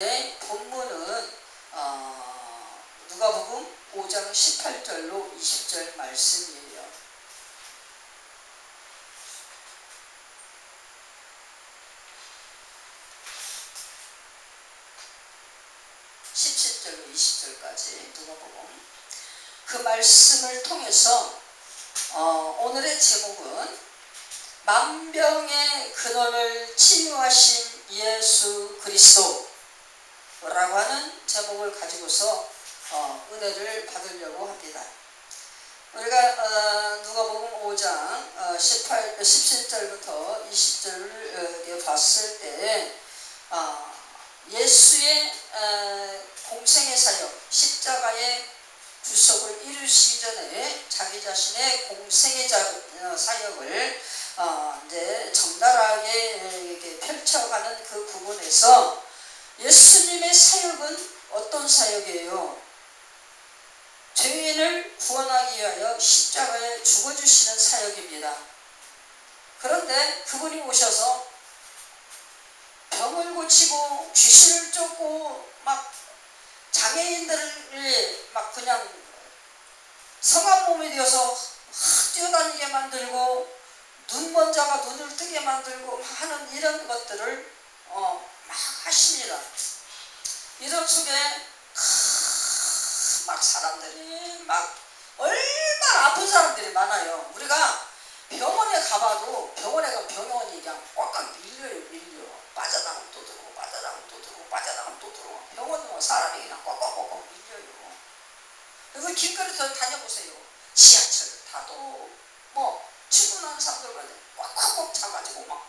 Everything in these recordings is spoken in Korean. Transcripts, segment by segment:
네, 본문은 누가복음 5장 18절로 20절 말씀이에요. 누가복음 그 말씀을 통해서 오늘의 제목은 만병의 근원을 치유하신 예수 그리스도라고 하는 제목을 가지고서 은혜를 받으려고 합니다. 우리가 누가복음 5장 17절부터 20절을 봤을 때 예수의 공생의 사역, 십자가의 구속을 이루시기 전에 자기 자신의 공생의 사역을 이제 적나라하게 이렇게 펼쳐가는 그 부분에서 예수님의 사역은 어떤 사역이에요? 죄인을 구원하기 위하여 십자가에 죽어주시는 사역입니다. 그런데 그분이 오셔서 병을 고치고 귀신을 쫓고 막 장애인들을 막 그냥 성한 몸이 되어서 뛰어다니게 만들고 눈먼 자가 눈을 뜨게 만들고 하는 이런 것들을 막 하십니다. 이런 속에 막 사람들이 막 얼마나 아픈 사람들이 많아요. 우리가 병원에 가봐도 병원에 가면 병원이 그냥 꽉꽉 밀려. 빠져나가면 또 들어오고 빠져나가면 또 들어오고 빠져나가면 또 들어오고 병원은 사람이 그냥 꽉꽉 밀려요. 그래서 길거리에서 다녀보세요. 지하철 타도 뭐 출근하는 사람들 꽉꽉 차가지고 막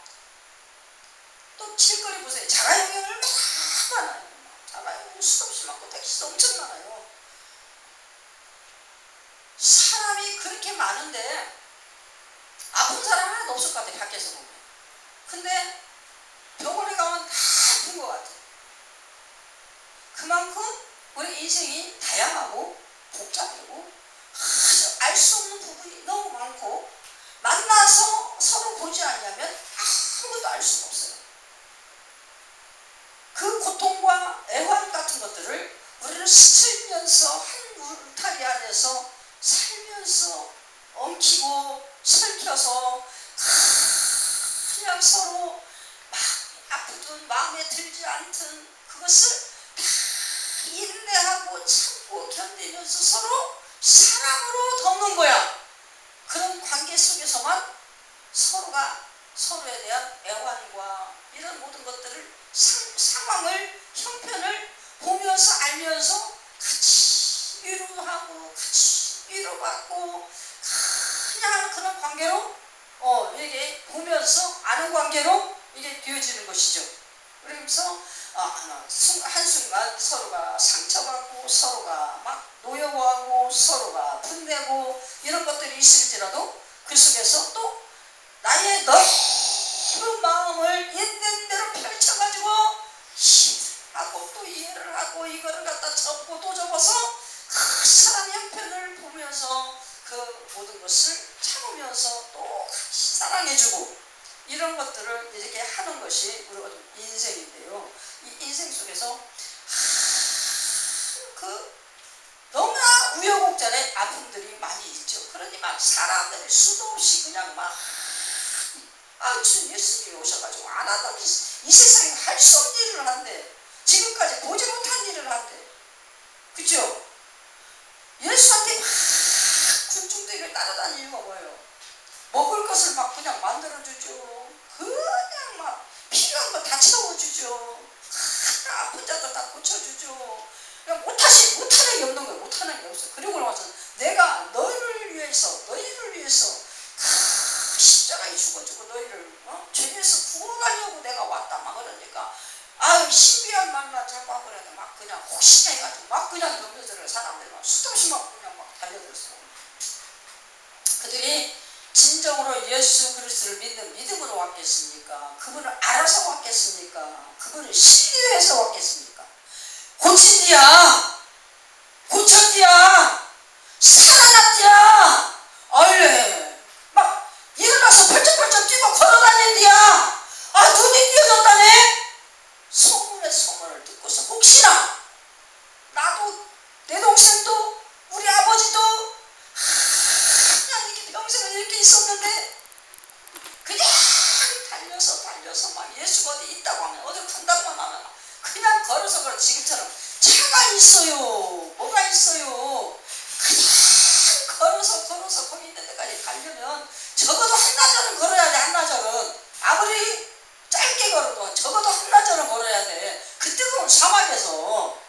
또 길거리 보세요. 자가용이 얼마나 많아요. 자가용이 수도 없이 많고 택시도 엄청 많아요. 사람이 그렇게 많은데 아픈 사람 하나도 없을 것 같아요. 밖에서 보면. 근데 병원에 가면 다 아픈 것 같아요. 그만큼 우리 인생이 다양하고 복잡하고 알 수 없는 부분이 너무 많고 만나서 서로 보지 않냐면 아무것도 알 수가 없어요. 그 고통과 애환 같은 것들을 우리는 스치면서 한 울타리 안에서 살면서 엉키고 설켜서 그냥 서로 막 아프든 마음에 들지 않든 그것을 다 인내하고 참고 견디면서 서로 사랑으로 덮는 거야. 그런 관계 속에서만 서로가 서로에 대한 애환과 이런 모든 것들을 상황을 형편을 보면서 알면서 같이 위로하고 같이 위로받고 그냥 그런 관계로 이게 보면서 아는 관계로 이게 되어지는 것이죠. 그러면서 한순간 서로가 상처받고 서로가 막 노여워하고 서로가 분내고 이런 것들이 있을지라도 그 속에서 또 나의 넓은 마음을 있는 대로 펼쳐가지고 하고 또 이해를 하고 이거를 갖다 접고 또 접어서 그 사람 형편을 보면서 그 모든 것을 참으면서 또 같이 사랑해주고 이런 것들을 이렇게 하는 것이 우리 인생인데요. 이 인생 속에서 너무나 우여곡절의 아픔들이 많이 있죠. 그러니 막 사람들이 수도 없이 그냥 막 예수님이 오셔가지고 안 하던 이 세상에 할 수 없는 일을 한대. 지금까지 보지 못한 일을 한대. 그죠? 예수한테 막 군중들이 따라다니는 이유가 뭐예요? 먹을 것을 막 그냥 만들어주죠. 그냥 막 필요한 거 다 채워주죠. 아픈 자들 다 고쳐주죠. 그냥 못하는 게 없는 거예요. 못하는 게 없어요. 그리고 나서 내가 너희를 위해서 십자가에 죽어주고 너희를 죄에서 구원하려고 내가 왔다 막 그러니까 신비한 말만 자꾸 하고 그래도 막 그냥 혹시나 해가지고 막 그냥 넘겨들어요. 사람들이 막 수도 없이 막 그냥 막 달려들었어요. 그들이 진정으로 예수 그리스도를 믿는 믿음으로 왔겠습니까? 그분을 알아서 왔겠습니까? 그분을 신뢰해서 왔겠습니까? 고친디야, 고쳤디야, 살아났디야, 얼른 막 일어나서 벌쩍벌쩍 뛰고 걸어다닌디야. 눈이 띄어졌다네. 소문의 소문을 듣고서 혹시나 나도 내 동생도 우리 아버지도 그냥 이렇게 평생을 이렇게 있었는데 그냥 달려서 막 예수가 어디 있다고 하면 어디 간다고만 하면 그냥 걸어서 지금처럼 차가 있어요 뭐가 있어요 그냥 걸어서 거기 있는 데까지 가려면 적어도 한나절은 걸어야 돼. 한나절은 아무리 짧게 걸어도 적어도 한나절은 걸어야 돼. 그 뜨거운 사막에서.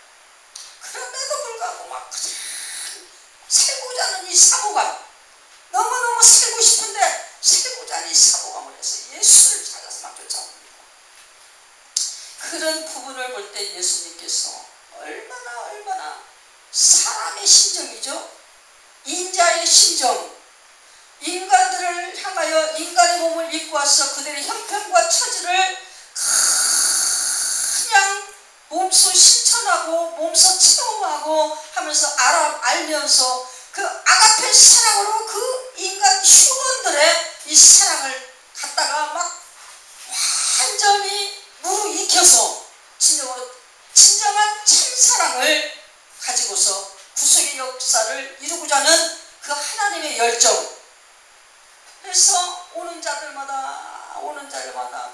그럼에도 불구하고 막 그냥 살고자 하는 이 사모감, 너무너무 살고 싶은데 살고자 하는 이 사모감을 해서 예수를 찾아서 막 쫓아옵니다. 그런 부분을 볼 때 예수님께서 얼마나 사람의 심정이죠. 인자의 심정, 인간들을 향하여 인간의 몸을 입고 와서 그들의 형편과 처지를 그냥 몸소 실천하고 몸소 체험하고 하면서 알면서 그 아가페 사랑으로 그 인간 휴먼들의 이 사랑을 갖다가 막 완전히 무르익혀서 진정한 참사랑을 가지고서 구속의 역사를 이루고자 하는 그 하나님의 열정. 그래서 오는 자들마다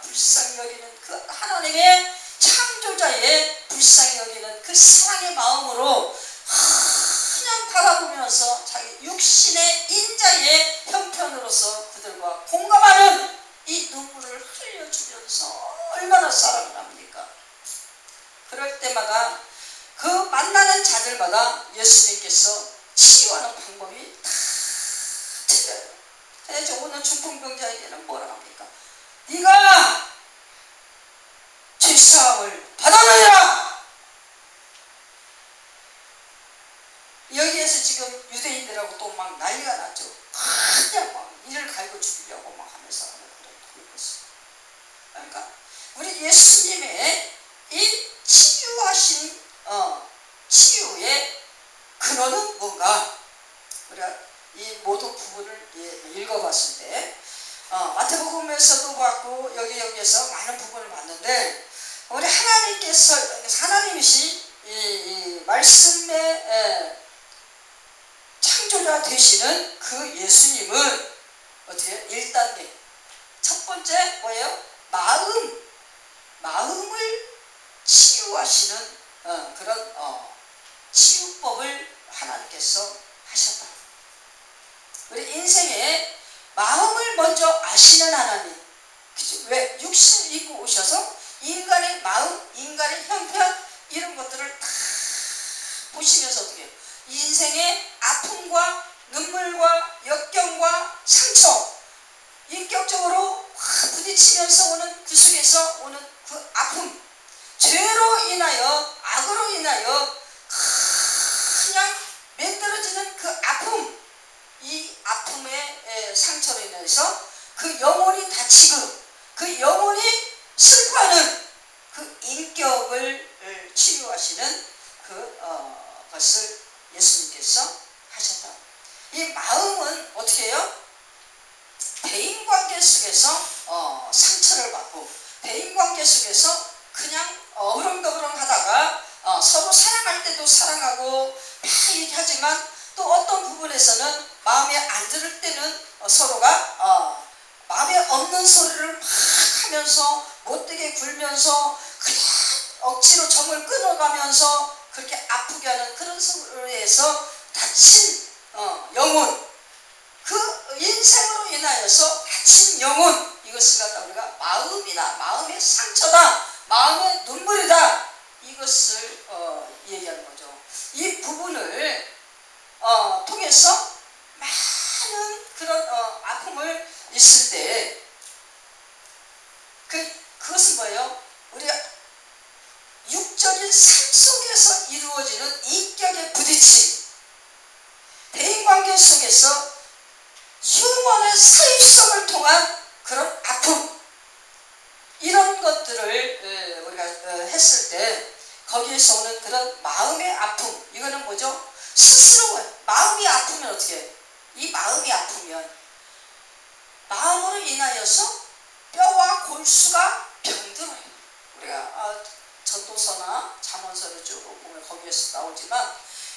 불쌍히 여기는 그 하나님의 창조자의 불쌍히 여기는 그 사랑의 마음으로 그냥 바라보면서 자기 육신의 인자의 형편으로서 그들과 공감하는 이 눈물을 흘려주면서 얼마나 사랑을 합니까? 그럴 때마다 그 만나는 자들마다 예수님께서 치유하는 방법이 다 틀려요. 그래서 오늘 중풍병자에게는 뭐라 합니까? 네가 죄사함을 받아내라! 여기에서 지금 유대인들하고 또 막 난리가 났죠. 그냥 막 이를 갈고 죽이려고 막 하면서 그런 것을. 그러니까 우리 예수님의 이 치유하신 치유의 근원은 뭔가? 우리가 이 모든 부분을 읽어봤을 때 마태복음에서도 봤고 여기에서 많은 부분을 봤는데 우리 하나님이신 이 말씀의 창조자 되시는 그 예수님은 어떻게 1단계 첫 번째 뭐예요? 마음을 치유하시는 그런 치유법을 하나님께서 하셨다. 우리 인생에 마음을 먼저 아시는 하나님. 그치? 왜? 육신을 입고 오셔서 인간의 마음, 인간의 형편 이런 것들을 다 보시면서 어떻게 해요? 인생의 아픔과 눈물과 역경과 상처 인격적으로 부딪히면서 오는 그 속에서 오는 그 아픔, 죄로 인하여 악으로 인하여 그냥 만들어지는 그 아픔, 이 아픔의 상처로 인해서 그 영혼이 다치고 그 영혼이 슬퍼하는 그 인격을 치유하시는 것을 예수님께서 하셨다. 이 마음은 어떻게 해요? 대인관계 속에서 상처를 받고 대인관계 속에서 그냥 어그렁더그렁 하다가 서로 사랑할 때도 사랑하고 막 얘기하지만 또 어떤 부분에서는 마음에 안 들을 때는 서로가 마음에 없는 소리를 막 하면서 못되게 굴면서 그냥 억지로 정을 끊어가면서 그렇게 아프게 하는 그런 소리에서 다친 영혼, 그 인생으로 인하여서 다친 영혼, 이것을 갖다 우리가 마음이다, 마음의 상처다, 마음의 눈물이다, 이것을 얘기하는 거죠. 이 부분을 통해서 많은 그런 아픔을 있을 때 그것은 뭐예요? 우리가 육적인 삶 속에서 이루어지는 인격의 부딪힘, 대인관계 속에서 휴먼의 사유성을 통한 그런 아픔, 이런 것들을 우리가 했을 때 거기에서 오는 그런 마음의 아픔, 이거는 뭐죠? 스스로 마음이 아프면 어떻게 해요? 이 마음이 아프면 마음으로 인하여서 뼈와 골수가 병들어요. 우리가 전도서나 잠언서를 설교에서 나오지만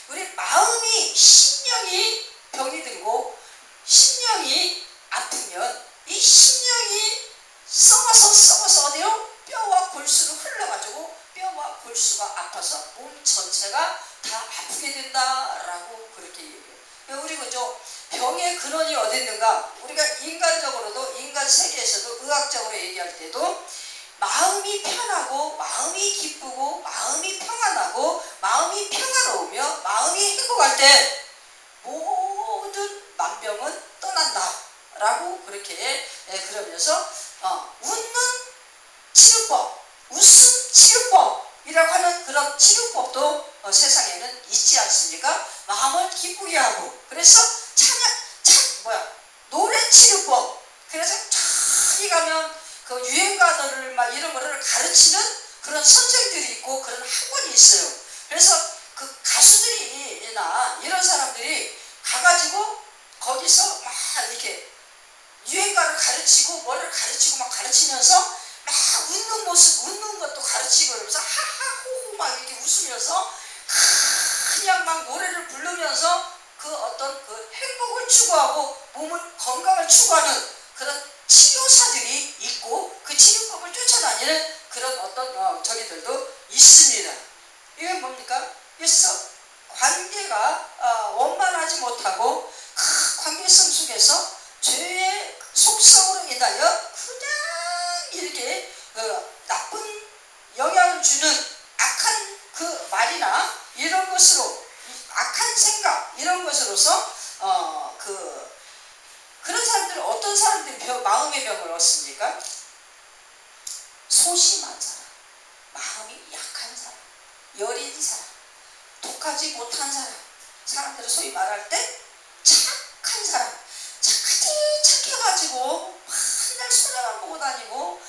우리 마음이 심령이 병이 들고 심령이 아프면 이 심령이 썩어서 어디요? 뼈와 골수로 흘러가지고 뼈와 골수가 아파서 몸 전체가 다 아프게 된다라고 그렇게 얘기해요. 우리 그죠? 병의 근원이 어디 있는가? 우리가 인간적으로도 인간 세계에서도 의학적으로 얘기할 때도 마음이 편하고 마음이 기쁘고 마음이 평안하고 마음이 평화로우며 마음이 행복할 때 모든 만병은 떠난다 라고 그렇게 그러면서 웃는 치료법, 웃음 치료법이라고 하는 그런 치료법도 세상에는 있지 않습니까? 마음을 기쁘게 하고 그래서 노래 치료법. 그래서 저기 가면 그 유행가들을 막 이런 거를 가르치는 그런 선생들이 있고 그런 학원이 있어요. 그래서 그 가수들이나 이런 사람들이 가가지고 거기서 막 이렇게 유행가를 가르치고 뭐를 가르치고 막 가르치면서 막 웃는 모습, 웃는 것도 가르치고 그러면서 하하호호 막 이렇게 웃으면서 그냥 막 노래를 부르면서 그 어떤 그 행복을 추구하고 몸을 건강을 추구하는 그런 치료사들이 있고 그 치료법을 쫓아다니는 그런 어떤 저기들도 있습니다. 이건 뭡니까? 그래서 관계가 원만하지 못하고 관계성 속에서 죄의 속성으로 인하여 그냥 이렇게 나쁜 영향을 주는 악한 그 말이나 이런 것으로 악한 생각 이런 것으로서 그런 사람들은 어떤 사람들이 마음의 병을 얻습니까? 소심한 사람, 마음이 약한 사람, 여린 사람, 독하지 못한 사람, 사람들은 소위 말할 때 착한 사람, 착해가지고 맨날 손해만 보고 다니고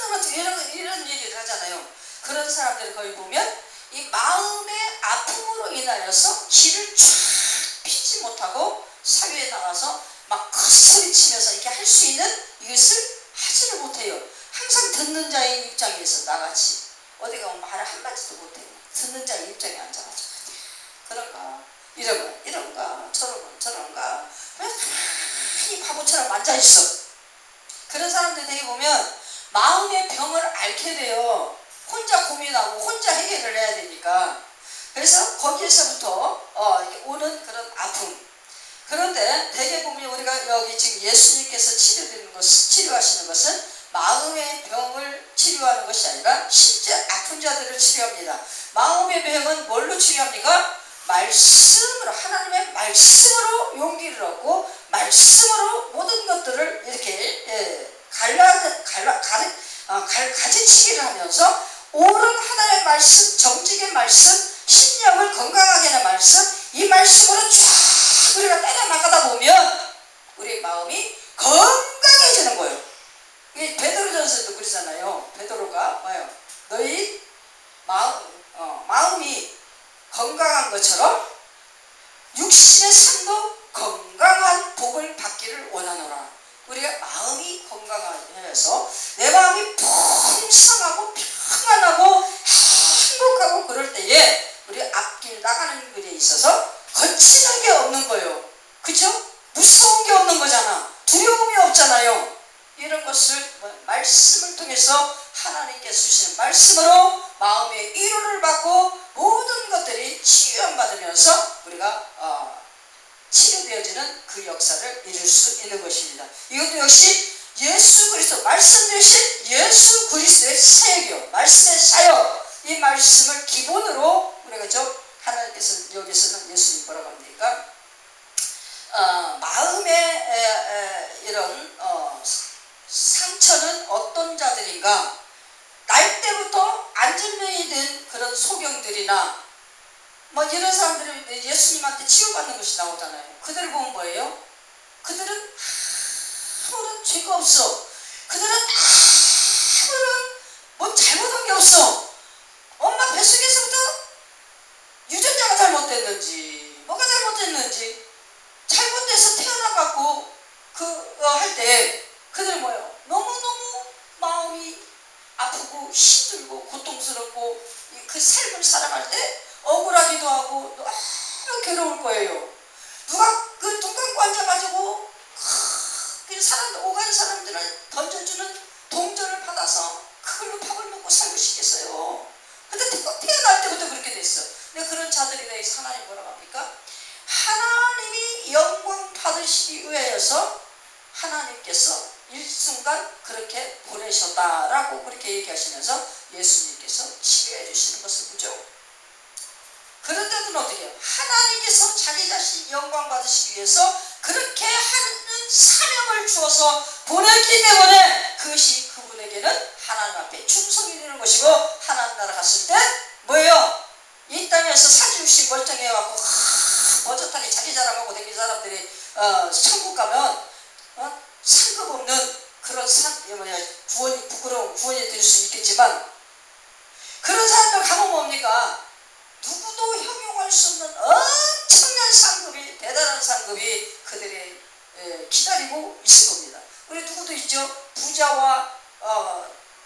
맨날 이런 얘기를 하잖아요. 그런 사람들을 거기 보면 이 마음의 아픔으로 인하여서 길을 쫙 피지 못하고 사회에 나가서 막 소리치면서 이렇게 할 수 있는 이것을 하지를 못해요. 항상 듣는 자의 입장에서 나같이 어디 가면 말을 한마디도 못해요. 듣는 자의 입장에 앉아가지고 그런가 이런가 저런가 가만히 바보처럼 앉아있어. 그런 사람들 되게 보면 마음의 병을 앓게 돼요. 혼자 고민하고 혼자 해결을 해야 되니까. 그래서 거기에서부터 이렇게 오는 그런 아픔. 그런데 대개 보면 우리가 여기 지금 예수님께서 치료하시는 것은 마음의 병을 치료하는 것이 아니라 실제 아픈 자들을 치료합니다. 마음의 병은 뭘로 치료합니까? 말씀으로, 하나님의 말씀으로 용기를 얻고 말씀으로 모든 것들을 이렇게 가지치기를 하면서 옳은 하나님의 말씀, 정직의 말씀, 심령을 건강하게 하는 말씀, 이 말씀으로 쫙 우리가 따라 나가다 보면 우리 마음이 건강해지는 거예요. 이게 베드로전서도 그러잖아요. 베드로가 뭐예요? 너희 마음이 건강한 것처럼 육신의 삶도 건강한 복을 받기를 원하노라. 우리가 마음이 건강해서 내 마음이 풍성하고 평안하고 행복하고 그럴 때에 우리 앞길 나가는 길에 있어서 거치는 게 없는 거예요. 그죠? 무서운 게 없는 거잖아. 두려움이 없잖아요. 이런 것을 말씀을 통해서 하나님께서 주시는 말씀으로 마음의 위로를 받고 모든 것들이 치유받으면서 우리가 치료되어지는 그 역사를 이룰 수 있는 것입니다. 이것도 역시 예수 그리스도 말씀 되신 예수 그리스도의 사역이요. 말씀의 사역. 이 말씀을 기본으로 우리가 하나님께서 여기서는 예수님 뭐라고 합니까? 마음의 이런 상처는 어떤 자들인가? 날 때부터 안전병이 된 그런 소경들이나 뭐 이런 사람들이 예수님한테 치유받는 것이 나오잖아요. 그들을 보면 뭐예요? 그들은 아무런 죄가 없어. 그들은 아무런 뭐 잘못한 게 없어. 엄마 뱃속에서부터 유전자가 잘못됐는지 뭐가 잘못됐는지 잘못돼서 태어나갖고 할 때 그들은 뭐예요? 너무너무 마음이 아프고 힘들고 고통스럽고 그 삶을 살아갈 때 억울하기도 하고 너무 괴로울 거예요. 누가 그 눈 감고 앉아가지고 그 사람들, 오가는 사람들을 던져주는 동전을 받아서 그걸로 밥을 먹고 살고 싶겠어요. 근데 태어날 때부터 그렇게 됐어. 근데 그런 자들에 대해서 하나님 뭐라고 합니까? 하나님이 영광 받으시기 위하여서 하나님께서 일순간 그렇게 보내셨다라고 그렇게 얘기하시면서 예수님께서 치료해 주시는 것을 보죠. 그런데도 어떻게 해요? 하나님께서 자기 자신 영광 받으시기 위해서 그렇게 하는 사명을 주어서 보냈기 때문에 그것이 그분에게는 하나님 앞에 충성이 되는 것이고, 하나님 나라 갔을 때 뭐예요? 이 땅에서 사지없이 멀쩡해갖고 버젓하게 자기 자랑하고 다니는 사람들이 천국 가면 상급 없는 그런 구원이, 부끄러운 구원이 될 수 있겠지만, 그런 사람들 가면 뭡니까? 누구도 형용할 수 없는 엄청난 상급이, 대단한 상급이 그들의 기다리고 있을 겁니다. 우리 누구도 있죠? 부자와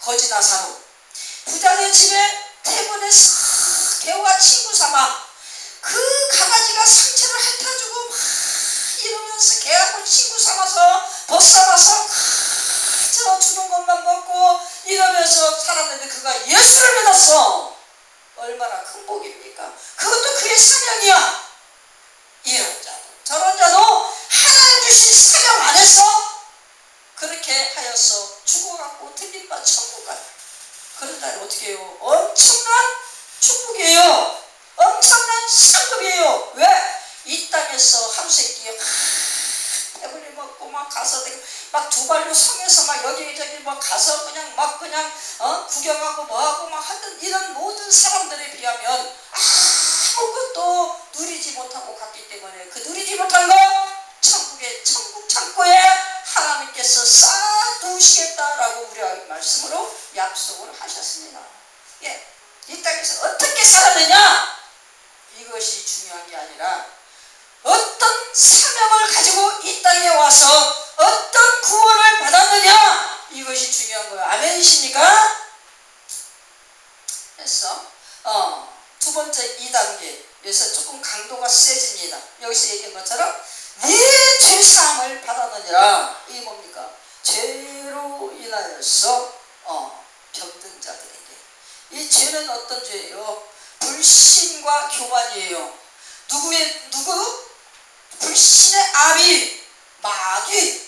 거지 나사로. 부자의 집에 퇴근해서 개와 친구 삼아 그 강아지가 상처를 핥아주고 막 이러면서 개하고 친구 삼아서 벗삼아서 저 주는 것만 먹고 이러면서 살았는데 그가 예수를 믿었어. 얼마나 큰 복입니까? 그것도 그의 사명이야. 이런 자도 저런 자도 하나님 주신 사명 안에서 그렇게 하여서 죽어갖고 틀림바 천국 가요. 그런 자를 어떻게 해요? 엄청난 축복이에요. 엄청난 상급이에요. 왜? 이 땅에서 한새끼 배불리 먹고 막 가서 막 두 발로 성에서 막 여기저기 막 가서 그냥 구경하고 뭐하고 막 하던 이런 모든 사람들에 비하면 아무것도 누리지 못하고 갔기 때문에 그 누리지 못한 거 천국 창고에 하나님께서 쌓아두시겠다라고 우리가 말씀으로 약속을 하셨습니다. 예, 이 땅에서 어떻게 살았느냐, 이것이 중요한 게 아니라 어떤 사명을 가지고 이 땅에 와서 어떤 구원을 받았느냐, 이것이 중요한 거예요. 아멘이십니까? 했어. 두 번째 2단계에서 조금 강도가 세집니다. 여기서 얘기한 것처럼 네 죄사함을 받았느니라. 이게 뭡니까? 죄로 인하여서 병든 자들에게. 이 죄는 어떤 죄예요? 불신과 교만이에요. 누구? 불신의 아비 마귀,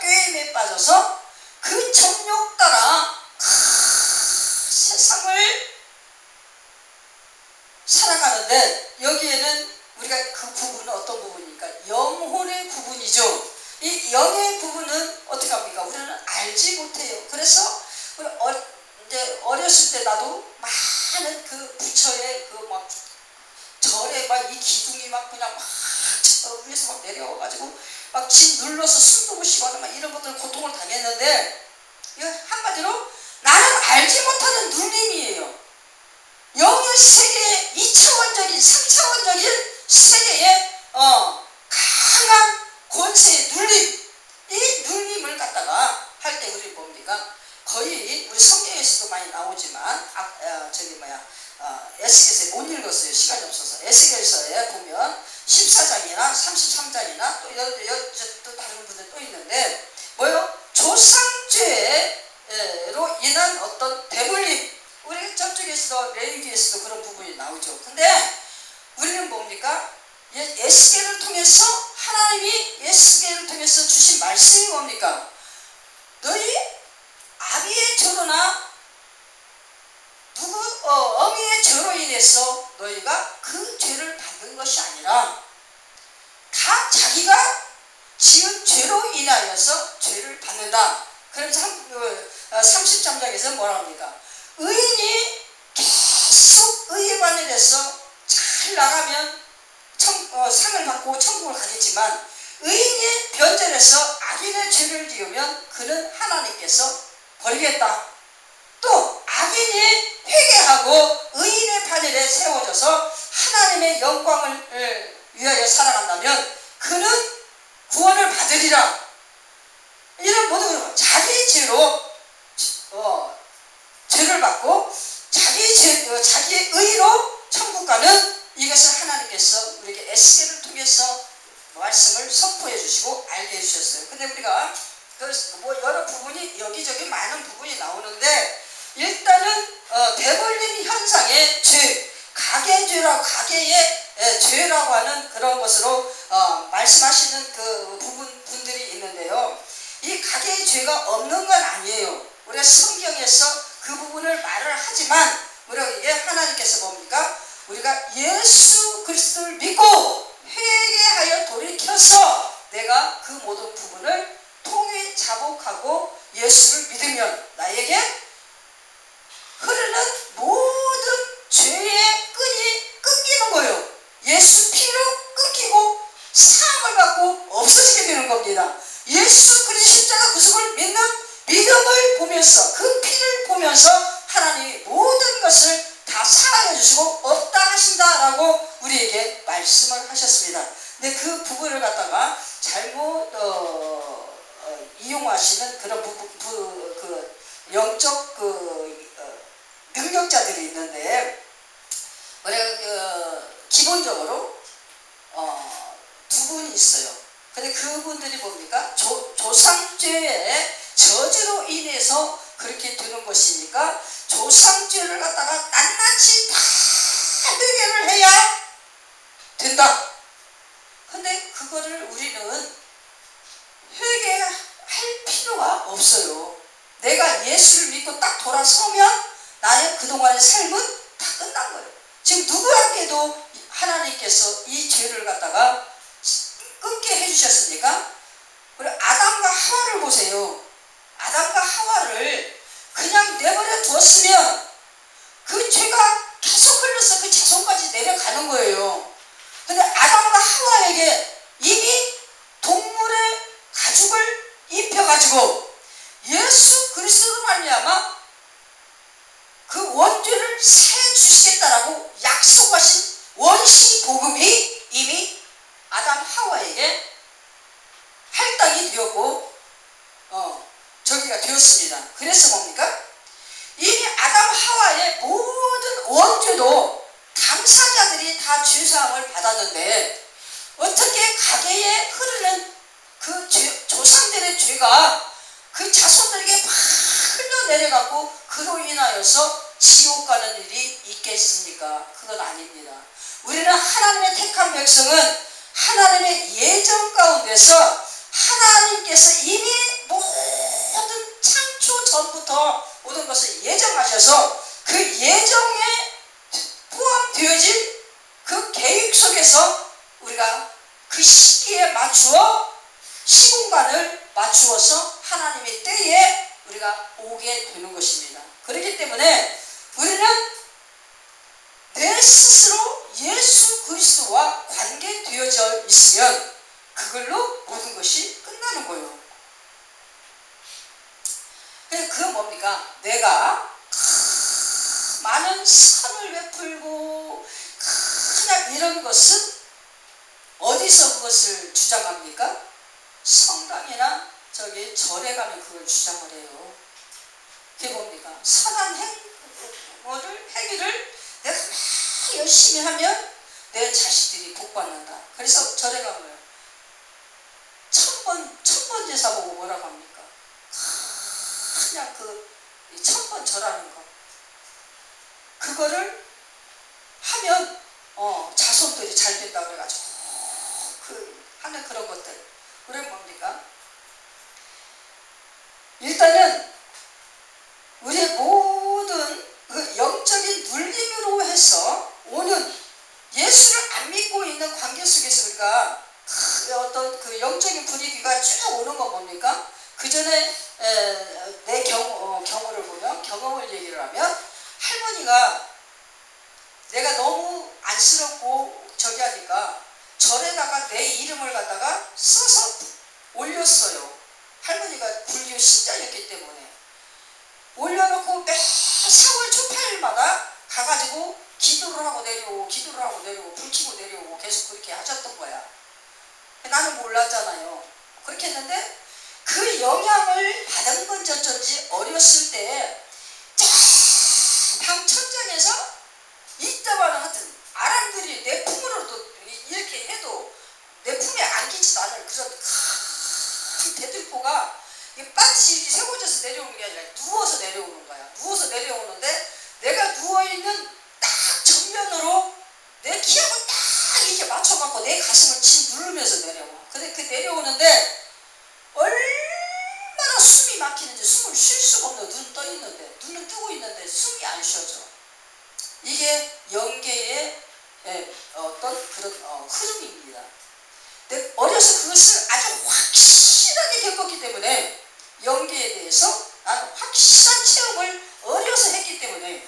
꾀임에 빠져서 그 정욕 따라 세상을 살아가는데, 여기에는 우리가 그 부분은 어떤 부분입니까? 영혼의 부분이죠. 이 영의 부분은 어떻게 합니까? 우리는 알지 못해요. 그래서 이제 어렸을 때 나도 많은 그 부처의 절에 이 기둥이 그냥 저 위에서 내려와가지고 진 눌러서 숨도 못 쉬고 이런 것들 고통을 당했는데, 이거 한마디로 나는 알지 못하는 눌림이에요. 영의 세계의 2차원적인 3차원적인 세계의 강한 권세의 눌림, 이 눌림을 갖다가 할 때 우리 뭡니까? 거의 우리 성경에서도 많이 나오지만 에스겔서에 못 읽었어요. 시간이 없어서. 에스겔서에 보면 14장이나 33장이나 또 다른 분들 또 있는데 조상죄로 인한 어떤 배불림, 우리 저쪽에서도 레위기에서도 그런 부분이 나오죠. 근데 우리는 뭡니까? 에스겔을 통해서 하나님이 에스겔을 통해서 주신 말씀이 뭡니까? 너희 아비의 죄로나 어미의 죄로 인해서 너희가 그 죄를 받는 것이 아니라 각 자기가 지은 죄로 인하여서 죄를 받는다. 그러면서 33장에서 뭐라 합니까? 의인이 계속 의에 관련해서 잘 나가면 상을 받고 천국을 가겠지만, 의인이 변절해서 악인의 죄를 지으면 그는 하나님께서 버리겠다. 또 악인이 회개하고 의인의 판일에 세워져서 하나님의 영광을 위하여 살아간다면 그는 구원을 받으리라. 이런 모든 자기 죄로 죄를 받고 자기 죄 자기의 의로 천국 가는 이것을 하나님께서 우리에게 에스겔을 통해서 말씀을 선포해 주시고 알게 해주셨어요. 근데 우리가 여러 부분이 여기저기 많은 부분이 나오는데 일단은 대벌림 현상의 죄, 가계죄라고 가계의 죄라고 하는 그런 것으로 말씀하시는 그 분들이 있는데요. 이 가계의 죄가 없는 건 아니에요. 우리가 성경에서 그 부분을 말을 하지만 우리가 이게 하나님께서 뭡니까? 우리가 예수 그리스도를 믿고 회개하여 돌이켜서 내가 그 모든 부분을 통해 자복하고 예수를 믿으면 나에게 흐르는 모든 죄의 끈이 끊기는 거예요. 예수 피로 끊기고 사함을 받고 없어지게 되는 겁니다. 예수 그리스도 십자가 구속을 믿는 믿음을 보면서 그 피를 보면서 하나님이 모든 것을 다 사하여 주시고 없다 하신다라고 우리에게 말씀을 하셨습니다. 근데 그 부분을 갖다가 잘못 이용하시는 그런 그 영적 능력자들이 있는데 우리가 기본적으로 두 분이 있어요. 근데 그분들이 뭡니까? 조상죄의 저주로 인해서 그렇게 되는 것이니까 조상죄를 갖다가 낱낱이 다 회개를 해야 된다. 근데 그거를 우리는 회개할 필요가 없어요. 내가 예수를 믿고 딱 돌아서면 나의 그동안의 삶은 다 끝난 거예요. 지금 누구에게도 하나님께서 이 죄를 갖다가 끊게 해주셨으니까 우리 아담과 하와를 보세요. 아담과 하와를 그냥 내버려 두었으면 그 죄가 계속 흘러서 그 자손까지 내려가는 거예요. 근데 아담과 하와에게 이미 동물의 가죽을 입혀가지고 예수 그리스도로 말미암아 그 원죄를 사해 주시겠다라고 약속하신 원시 복음이 이미 아담 하와에게 할당이 되었고 저기가 되었습니다. 그래서 뭡니까? 이미 아담 하와의 모든 원죄도 당사자들이 다 죄사함을 받았는데 어떻게 가계에 흐르는 그 조상들의 죄가 그 자손들에게 막 흘러내려가고 그로 인하여서 지옥 가는 일이 있겠습니까? 그건 아닙니다. 우리는 하나님의 택한 백성은 하나님의 예정 가운데서 하나님께서 이미 모든 창조 전부터 모든 것을 예정하셔서 그 예정에 포함되어진 그 계획 속에서 우리가 그 시기에 맞추어 시공간을 맞추어서 하나님의 때에 우리가 오게 되는 것입니다. 그렇기 때문에 우리는 내 스스로 예수 그리스도와 관계되어져 있으면 그걸로 모든 것이 끝나는 거예요. 그 뭡니까? 내가 많은 선을 베풀고 그냥 이런 것은 어디서 그것을 주장합니까? 성당이나 저기 절에 가면 그걸 주장을 해요. 그게 뭡니까? 선한 행위를 내가 막 열심히 하면 내 자식들이 복받는다. 그래서 절에 가면 천번 제사 보고 뭐라고 합니까? 그냥 그 천번 절하는 거. 그거를 하면 자손들이 잘 된다 그래가지고 하는 그런 것들. 우리는 뭡니까? 일단은 우리의 모든 그 영적인 눌림으로 해서 오는 예수를 안 믿고 있는 관계 속에서 우리가 어떤 그 영적인 분위기가 쭉 오는 건 뭡니까? 그 전에 내 경우를 보면 경험을 얘기를 하면 할머니가 내가 너무 안쓰럽고 저기 하니까 절에다가 내 이름을 갖다가 써서 올렸어요. 할머니가 불교 신자였기 때문에 올려놓고 매 4월 초 8일마다 가가지고 기도를 하고 내려오고 기도를 하고 내려오고 불 켜고 내려오고 계속 그렇게 하셨던 거야. 나는 몰랐잖아요. 그렇게 했는데 그 영향을 받은 건지 어쩐지 어렸을 때 방 천장에서 있는데 얼마나 숨이 막히는지 숨을 쉴 수가 없는, 눈 떠 있는데, 눈은 뜨고 있는데 숨이 안 쉬어져. 이게 영계의 어떤 그런 흐름입니다. 근데 어려서 그것을 아주 확실하게 겪었기 때문에 영계에 대해서 나는 확실한 체험을 어려서 했기 때문에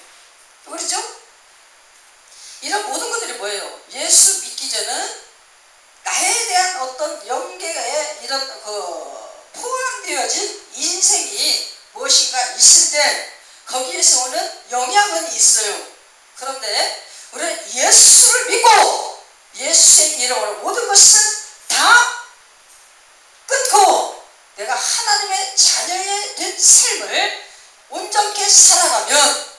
그렇죠? 이런 모든 것들이 뭐예요? 예수 믿기 전은 나에 대한 어떤 영계에 이런 포함되어진 인생이 무엇인가 있을 때 거기에서 오는 영향은 있어요. 그런데 우리는 예수를 믿고 예수의 이름으로 모든 것을 다 끊고 내가 하나님의 자녀의 된 삶을 온전케 살아가면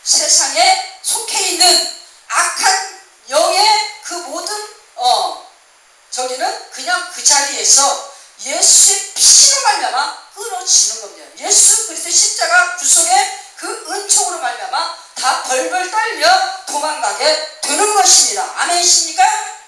세상에 속해 있는 악한 영의 그 모든 저기는 그냥 그 자리에서 예수의 피로 말미암아 끊어지는 겁니다. 예수 그리스도의 십자가 구속의 그 은총으로 말미암아 다 벌벌 떨려 도망가게 되는 것입니다. 아멘이십니까?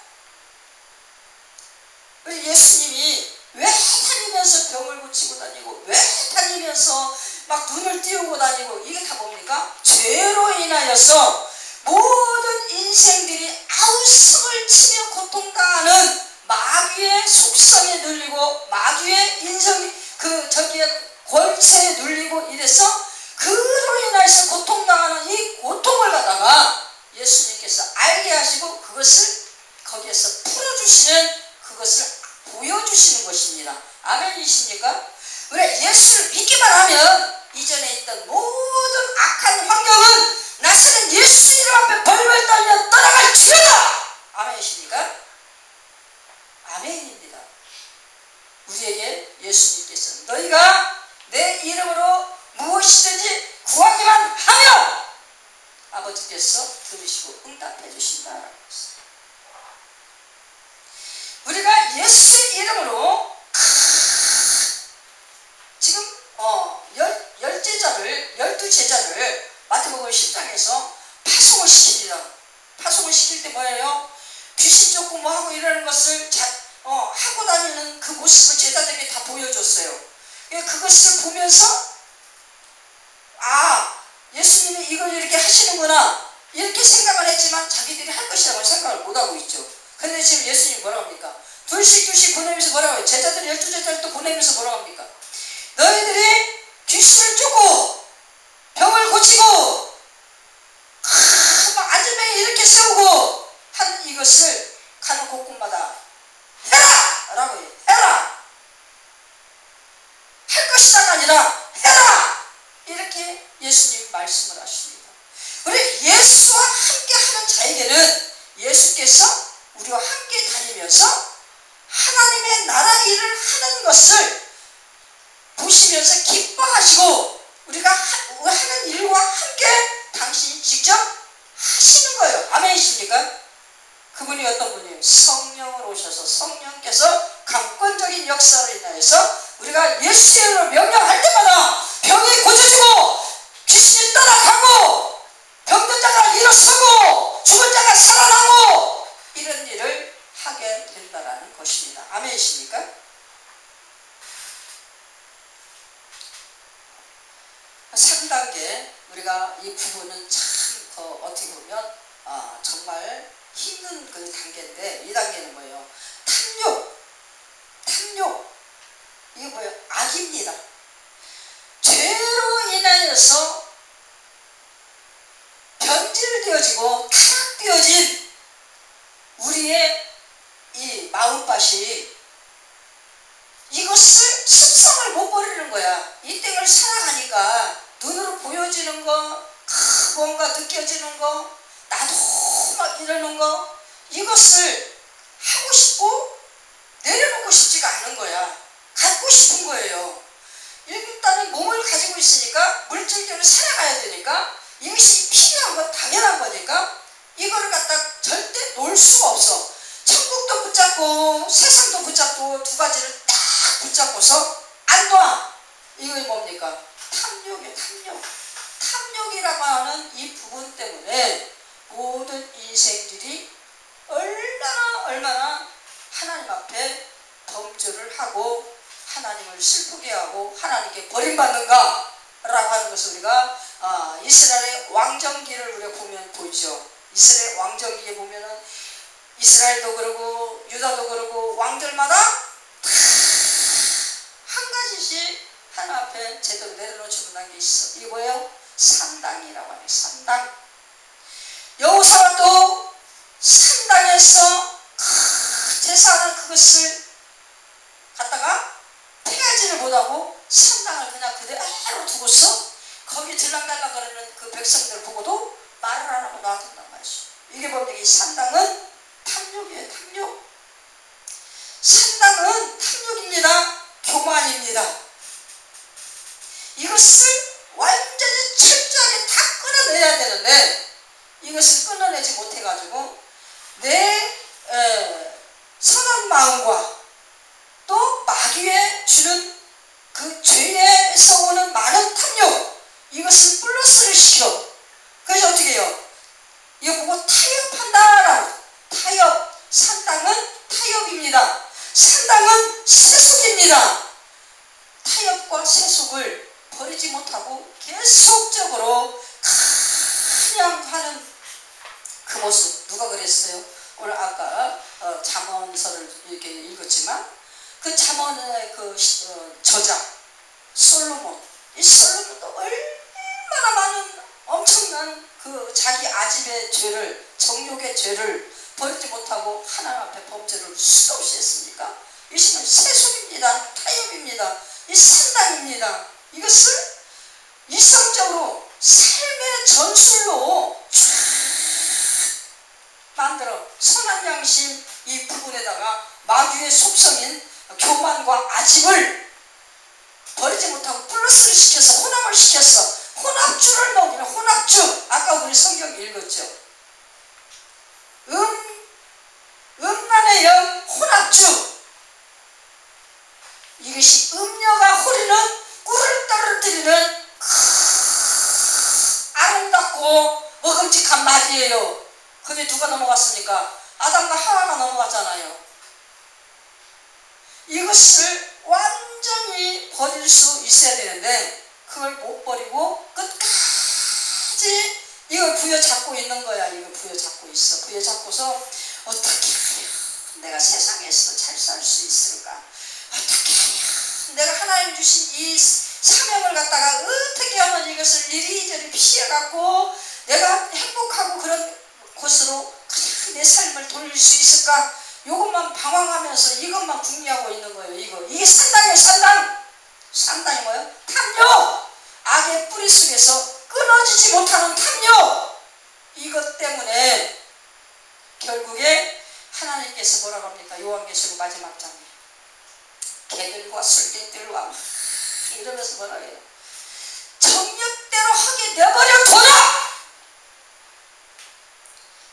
예수님이 왜 다니면서 병을 고치고 다니고 왜 다니면서 막 눈을 띄우고 다니고 이게 다 뭡니까? 죄로 인하여서 모든 인생들이 아우성을 치며 고통당하는 마귀의 속성에 눌리고 마귀의 인성이 저기에 골체에 눌리고 이래서 그로 인해서 고통당하는 이 고통을 갖다가 예수님께서 알게 하시고 그것을 거기에서 풀어주시는 그것을 보여주시는 것입니다. 아멘이십니까? 왜 예수를 믿기만 하면 이전에 있던 모든 악한 환경은 나서는 예수 이름 앞에 벌벌 떨려 떠나갈지어다. 아멘이십니까? 아멘입니다. 우리에게 예수님께서 너희가 내 이름으로 무엇이든지 구하기만 하면 아버지께서 들으시고 응답해 주신다라고 했어요. 우리가 예수의 이름으로 지금 12제자를 마태복음 10장에서 파송을 시킵니다. 파송을 시킬 때 뭐예요? 귀신 쫓고 뭐 하고 이러는 것을 하고 다니는 그 모습을 제자들에게 다 보여줬어요. 그것을 보면서 예수님이 이걸 이렇게 하시는구나 이렇게 생각을 했지만 자기들이 할 것이라고 생각을 못하고 있죠. 근데 지금 예수님이 뭐라고 합니까? 둘씩 보내면서 뭐라고 해요? 제자들 12제자를 또 보내면서 뭐라고 합니까? 너희들이 귀신을 쫓고 병을 고치고 막 안전뱅이 이렇게 세우고 한 이것을 가는 곳곳마다 해라! 라고 해요. 해라! 할 것이다가 아니라 해라! 이렇게 예수님이 말씀을 하십니다. 우리 예수와 함께 하는 자에게는 예수께서 우리와 함께 다니면서 하나님의 나라 일을 하는 것을 보시면서 기뻐하시고 우리가 하는 일과 함께 당신이 직접 하시는 거예요. 아멘이십니까? 그분이 어떤 분이에요? 성령을 오셔서 성령께서 강권적인 역사로 인하여서 우리가 예수의 이름으로 명령할 때마다 병이 고쳐지고 귀신이 떠나가고 병든 자가 일어서고 죽은 자가 살아나고 이런 일을 하게 된다는 것입니다. 아멘이십니까? 상단계 우리가 이 부분은 참 어떻게 보면 정말 힘든 그 단계인데 이 단계는 뭐예요? 탐욕 이게 뭐예요? 악입니다. 죄로 인하여서 변질되어지고 타락되어진 우리의 이 마음밭이 이것을 습성을 못 버리는 거야. 이 땅을 살아가니까 눈으로 보여지는 거, 뭔가 느껴지는 거, 나도 막 이러는 거, 이것을 하고 싶고 내려놓고 싶지가 않은 거야. 갖고 싶은 거예요. 일단은 몸을 가지고 있으니까 물질적으로 살아가야 되니까 이것이 필요한 건 당연한 거니까 이거를 갖다 절대 놓을 수가 없어. 천국도 붙잡고 세상도 붙잡고 두 가지를 딱 붙잡고서 안 놔. 이거 뭡니까? 탐욕이에요. 탐욕이라고 하는 이 부분 때문에 모든 인생들이 얼마나 하나님 앞에 범죄를 하고 하나님을 슬프게 하고 하나님께 버림받는가? 라고 하는 것을 우리가 이스라엘의 왕정기를 우리가 보면 보이죠. 이스라엘 왕정기에 보면은 이스라엘도 그러고 유다도 그러고 왕들마다 다 한 가지씩 하나 앞에 제대로 내려놓지 못한 게 있어. 이게 뭐예요? 산당이라고 하네. 산당. 여호사밧도 산당에서 제사하는 그것을 갖다가 폐하지를 못하고 산당을 그냥 그대로 두고서 거기 들락달락 거리는 그 백성들을 보고도 말을 안 하고 놔둔단 말이죠. 이게 뭡니까? 이 산당은 탐욕이에요. 탐욕. 산당은 탐욕입니다. 교만입니다. 이것을 완전히 철저하게 다 끊어내야 되는데 이것을 끊어내지 못해가지고 내 선한 마음과 또 마귀에 주는 그 죄에서 오는 많은 탐욕, 이것을 플러스를 시켜. 그래서 어떻게 해요? 이거 보고 타협한다라고. 타협. 산당은 타협입니다. 산당은 세속입니다. 타협과 세속을 버리지 못하고 계속적으로 그냥 하는 그 모습. 누가 그랬어요? 오늘 아까 잠언서를 이렇게 읽었지만 그 잠언의 그 저자 솔로몬, 이 솔로몬도 얼마나 많은 엄청난 그 자기 아집의 죄를, 정욕의 죄를 버리지 못하고 하나님 앞에 범죄를 수도 없이 했습니까? 이것은 세속입니다. 타협입니다. 이 산당입니다. 이것을 이성적으로 삶의 전술로 쫙 만들어 선한 양심 이 부분에다가 마귀의 속성인 교만과 아집을 버리지 못하고 플러스를 시켜서 혼합을 시켜서 혼합주를 넣으면 혼합주. 아까 우리 성경 읽었죠. 음란의 영 혼합주. 이것이 음녀가 호리는 꿀을 떨어뜨리는 아름답고 먹음직한 말이에요. 그게 누가 넘어갔습니까? 아담과 하와가 넘어갔잖아요. 이것을 완전히 버릴 수 있어야 되는데 그걸 못 버리고 끝까지 이걸 부여잡고 있는 거야. 이걸 부여잡고 있어. 부여잡고서 어떻게 하냐, 내가 세상에서 잘 살 수 있을까? 어떻게 하냐, 내가 하나님 주신 이 사명을 갖다가 어떻게 하면 이것을 이리저리 피해갖고 내가 행복하고 그런 곳으로 그냥 내 삶을 돌릴 수 있을까? 이것만 방황하면서 이것만 궁리하고 있는 거예요. 이게 산당이에요. 산당. 산당이 뭐예요? 탐욕. 악의 뿌리 속에서 끊어지지 못하는 탐욕. 이것 때문에 결국에 하나님께서 뭐라고 합니까? 요한계시록 마지막 장에 개들과 술객들과 막 이러면서 뭐라고 해요? 정력대로 하게 내버려둬라.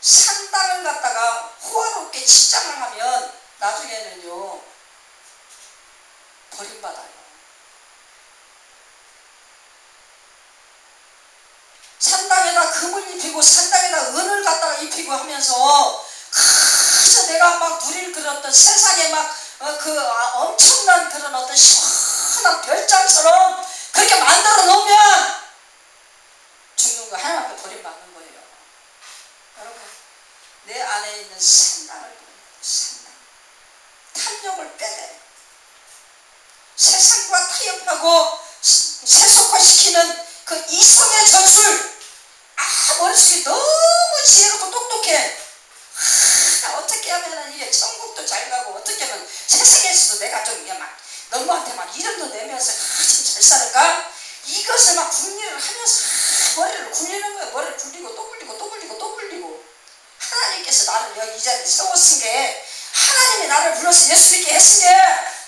산당을 갖다가 호화롭게 치장을 하면 나중에는요 버림받아요. 산당에다 금을 입히고 산당에다 은을 갖다가 입히고 하면서 그저 내가 막 누릴 그런 어떤 세상에 막 엄청난 그런 어떤 시원한 별장처럼 그렇게 만들어 놓으면 죽는 거 하나님 앞에 버림받는 거예요. 여러분, 내 안에 있는 산당을 보는 산당. 탐욕을 빼내. 세상과 타협하고 세속화시키는 그 이성의 전술. 머릿속이 너무 지혜롭고 똑똑해. 어떻게 하면 이게 천국도 잘 가고 어떻게 하면 세상에서도 내가 좀 막 너무한테 막 이름도 내면서 좀 잘 살을까? 이것을 막 궁리를 하면서 머리를 굴리는 거예요. 머리를 굴리고 또 굴리고 또 굴리고 또 굴리고. 하나님께서 나를 여기 이 자리에 세웠은 게, 하나님이 나를 불러서 예수 믿게 했은 게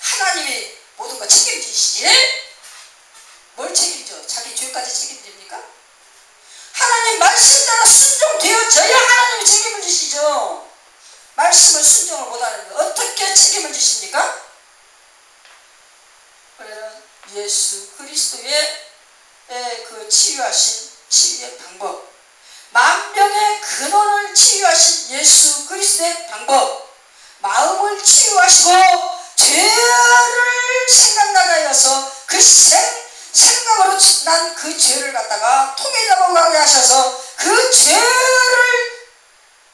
하나님이 모든 거 책임지시지? 뭘 책임져? 자기 죄까지 책임집니까? 하나님 말씀대로 순종되어져야 하나님이 책임을 지시죠. 말씀을 순종을 못하는데 어떻게 책임을 지십니까? 그래서 예수 그리스도의 그 치유하신 치유의 방법, 만병의 근원을 치유하신 예수 그리스도의 방법, 마음을 치유하시고 죄를 생각나게 하여서 그 생각으로 난 그 죄를 갖다가 통에 잡아가게 하셔서 그 죄를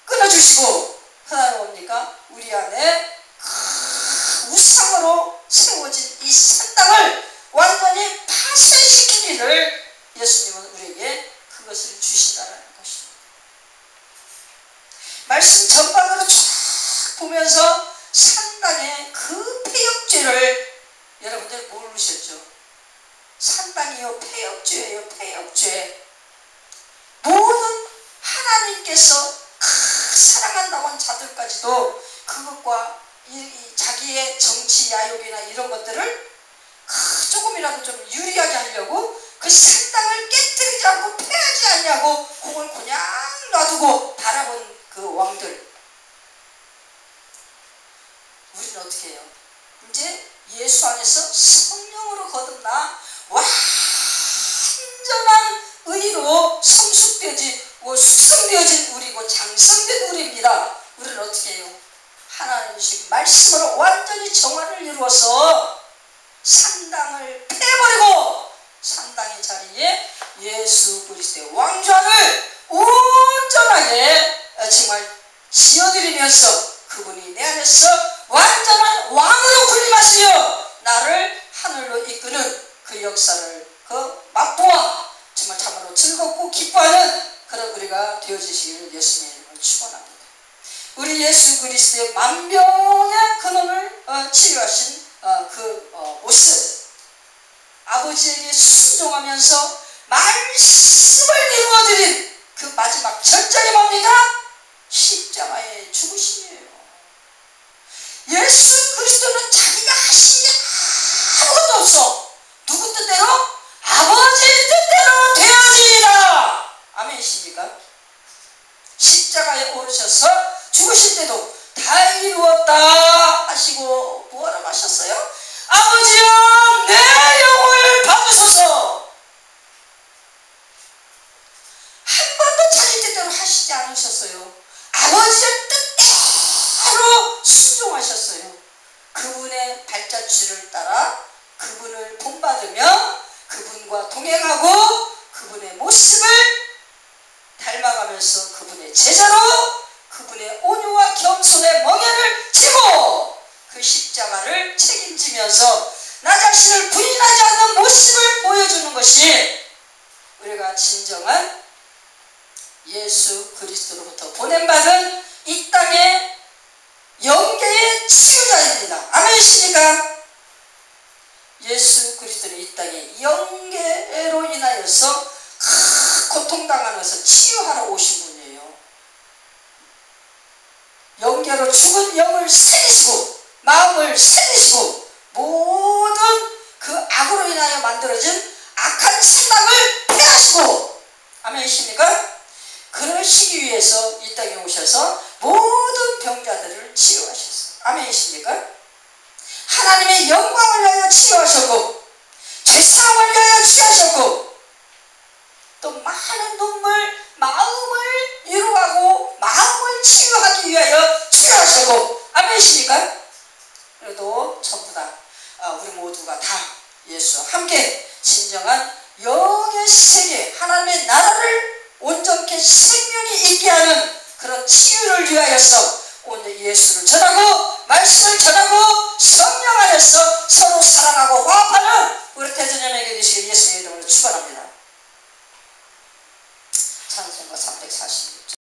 끊어주시고 하나님 뭡니까? 우리 안에 우상으로 세워진 이 산당을 완전히 파쇄시키기를 예수님은 우리에게 그것을 주신다는 것입니다. 말씀 전반으로 쫙 보면서 산당의 그 폐역죄를 여러분들 모르셨죠? 산당이요 폐역죄예요. 폐역죄. 모든 하나님께서 사랑한다고 한 자들까지도 그것과 자기의 정치 야욕이나 이런 것들을 조금이라도 좀 유리하게 하려고 그 산당을 깨뜨리지 않고 폐하지 않냐고 그걸 그냥 놔두고 바라본 그 왕들. 우리는 어떻게 해요? 이제 예수 안에서 성령으로 거듭나 완전한 의로 숙성되어진 우리고 장성된 우리입니다. 우리는 어떻게 해요? 하나님이신 말씀으로 완전히 정화를 이루어서 산당을 패버리고 산당의 자리에 예수 그리스도의 왕좌를 온전하게 정말 지어드리면서 그분이 내 안에서 완전한 왕으로 군림하시며 나를 하늘로 이끄는 그 역사를 맛보아 정말 참으로 즐겁고 기뻐하는 그런 우리가 되어지시기를 예수님의 이름으로 축원합니다. 우리 예수 그리스도의 만병의 근원을 치유하신 그 모습, 아버지에게 순종하면서 말씀을 이루어드린 그 마지막 절정이 뭡니까? 십자가의 죽으심이에요. 예수 그리스도는 자기가 하신 게 아무것도 없어. 누구 뜻대로? 아버지 뜻대로 되어지이다. 아멘이십니까? 십자가에 오르셔서 죽으실 때도 다 이루었다 하시고 뭐라고 하셨어요? 아버지여 내 영을 받으소서. 한 번도 자기 뜻대로 하시지 않으셨어요. 아버지의 뜻대로 순종하셨어요. 그분의 발자취를 따라 그분을 본받으며 그분과 동행하고 그분의 모습을 닮아가면서 그분의 제자로 그분의 온유와 겸손의 멍에를 지고 그 십자가를 책임지면서 나 자신을 부인하지 않는 모습을 보여주는 것이 우리가 진정한 예수 그리스도로부터 보냄받은 이 땅의 영계의 치유자입니다. 아멘이십니까? 예수 그리스도는 이 땅에 영계로 인하여서 고통당하면서 치유하러 오신 분이에요. 영계로 죽은 영을 살리시고 마음을 살리시고 모든 그 악으로 인하여 만들어진 악한 생각을 폐하시고 아멘이십니까? 그러시기 위해서 이 땅에 오셔서 모든 병자들을 치유하셨어요. 아멘이십니까? 하나님의 영광을 위하여 치유하셨고 죄사함을 위하여 치유하셨고 또 많은 눈물 마음을 위로하고 마음을 치유하기 위하여 치유하셨고 아멘이십니까? 그래도 전부 다 우리 모두가 다 예수와 함께 진정한 영의 세계 하나님의 나라를 온전케 생명이 있게 하는 그런 치유를 위하여서 오늘 예수를 전하고 말씀을 전하고